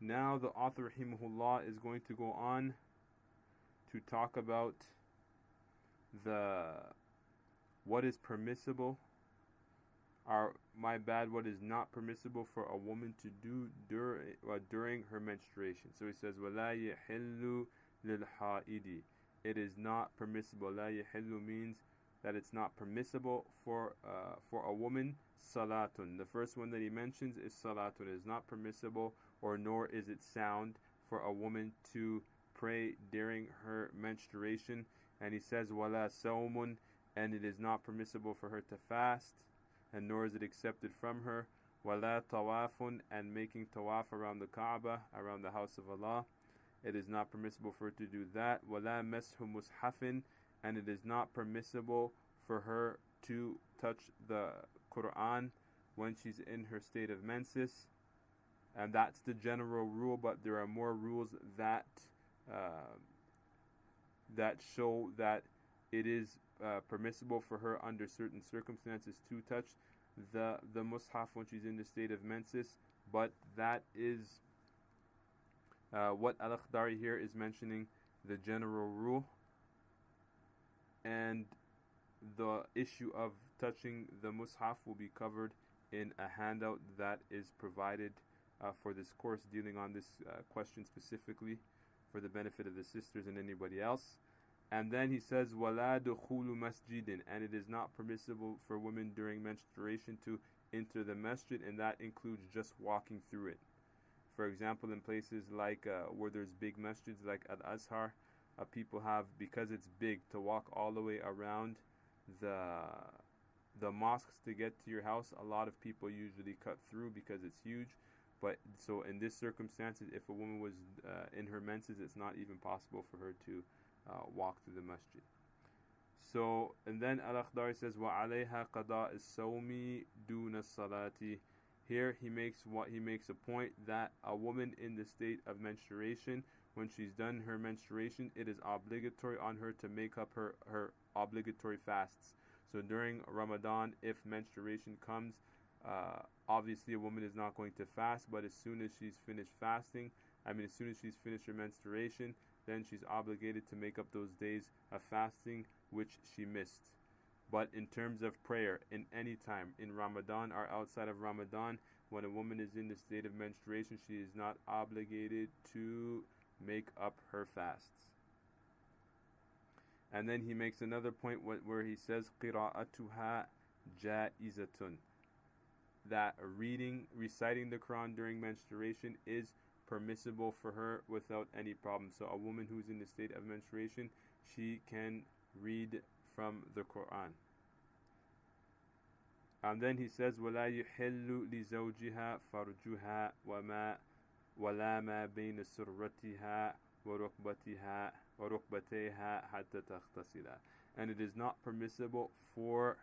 Now the author rahimahullah is going to go on to talk about what is permissible, or what is not permissible for a woman to do during her menstruation. So he says, وَلَا يَحِلُّ لِلْحَائِدِ. It is not permissible. لَا يَحِلُّ means that it's not permissible for a woman. Salatun. The first one that he mentions is salatun. It is not permissible, or nor is it sound for a woman to pray during her menstruation. And he says, وَلَا سَوْمٌ, and it is not permissible for her to fast, and nor is it accepted from her. وَلَا tawafun, and making tawaf around the Kaaba, around the house of Allah. It is not permissible for her to do that. وَلَا مَسْحُ مُصْحَفٍ, and it is not permissible for her to touch the Quran when she's in her state of menses. And that's the general rule, but there are more rules that show that it is permissible for her under certain circumstances to touch the mushaf when she's in the state of menses. But that is what Al-Akhdari here is mentioning, the general rule. And the issue of touching the mushaf will be covered in a handout that is provided for this course, dealing on this question specifically for the benefit of the sisters and anybody else. And then he says, وَلَا دُخُولُ مَسْجِدٍ, and it is not permissible for women during menstruation to enter the masjid, and that includes just walking through it. For example, in places like where there's big masjids like Al-Azhar, people have, because it's big, to walk all the way around the mosques to get to your house. A lot of people usually cut through because it's huge. But so in this circumstance, if a woman was in her menses, it's not even possible for her to walk through the masjid. So, and then Al-Akhdari says, وَعَلَيْهَا قَضَاءِ السَّوْمِ دُونَ الصَّلَاةِ. Here he makes a point that a woman in the state of menstruation, when she's done her menstruation, it is obligatory on her to make up her obligatory fasts. So during Ramadan, if menstruation comes, obviously a woman is not going to fast, but as soon as she's finished her menstruation, then she's obligated to make up those days of fasting which she missed. But in terms of prayer, in any time, in Ramadan or outside of Ramadan, when a woman is in the state of menstruation, she is not obligated to make up her fasts. And then he makes another point where he says, قِرَاءَتُهَا جَائِزَةٌ, that reciting the Quran during menstruation is permissible for her without any problem. So a woman who's in the state of menstruation, she can read from the Quran. And then he says, وَلَا يُحِلُّ لِزَوْجِهَا فَرْجُهَا وَلَا مَا بَيْنَ سُرَّتِهَا وَرُكْبَتَيْهَا حَتَّى تَغْتَسِلَ. And it is not permissible for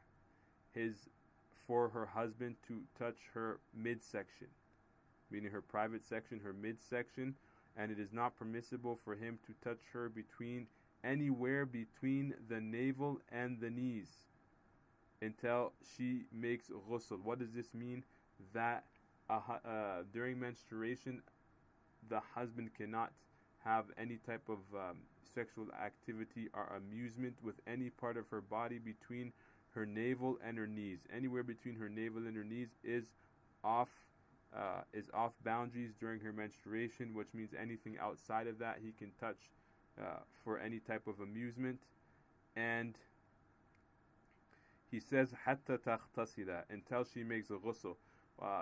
her husband to touch her midsection, meaning her private section, her midsection, and it is not permissible for him to touch her anywhere between the navel and the knees until she makes ghusl. What does this mean? That during menstruation, the husband cannot have any type of sexual activity or amusement with any part of her body between her navel and her knees. Anywhere between her navel and her knees is off boundaries during her menstruation, which means anything outside of that he can touch for any type of amusement. And he says حَتَّى تَغْتَسِلَ, until she makes a ghusl.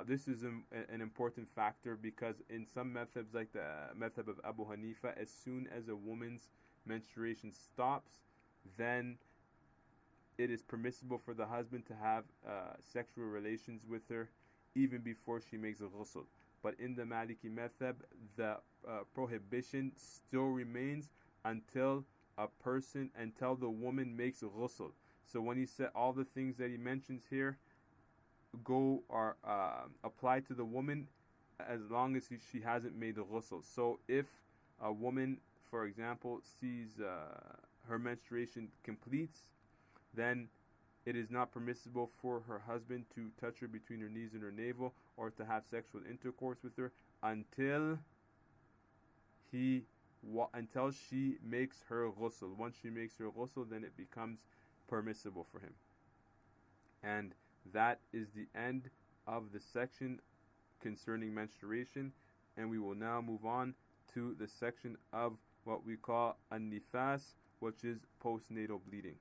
This is an important factor, because in some methods, like the method of Abu Hanifa, as soon as a woman's menstruation stops, then it is permissible for the husband to have sexual relations with her even before she makes a ghusl. But in the Maliki method, the prohibition still remains until the woman makes a ghusl. So when he said all the things that he mentions here apply to the woman as long as she hasn't made the ghusl. So if a woman, for example, sees her menstruation completes, then it is not permissible for her husband to touch her between her knees and her navel, or to have sexual intercourse with her until until she makes her ghusl. Once she makes her ghusl, then it becomes permissible for him. And that is the end of the section concerning menstruation, and we will now move on to the section of what we call an-nifas, which is postnatal bleeding.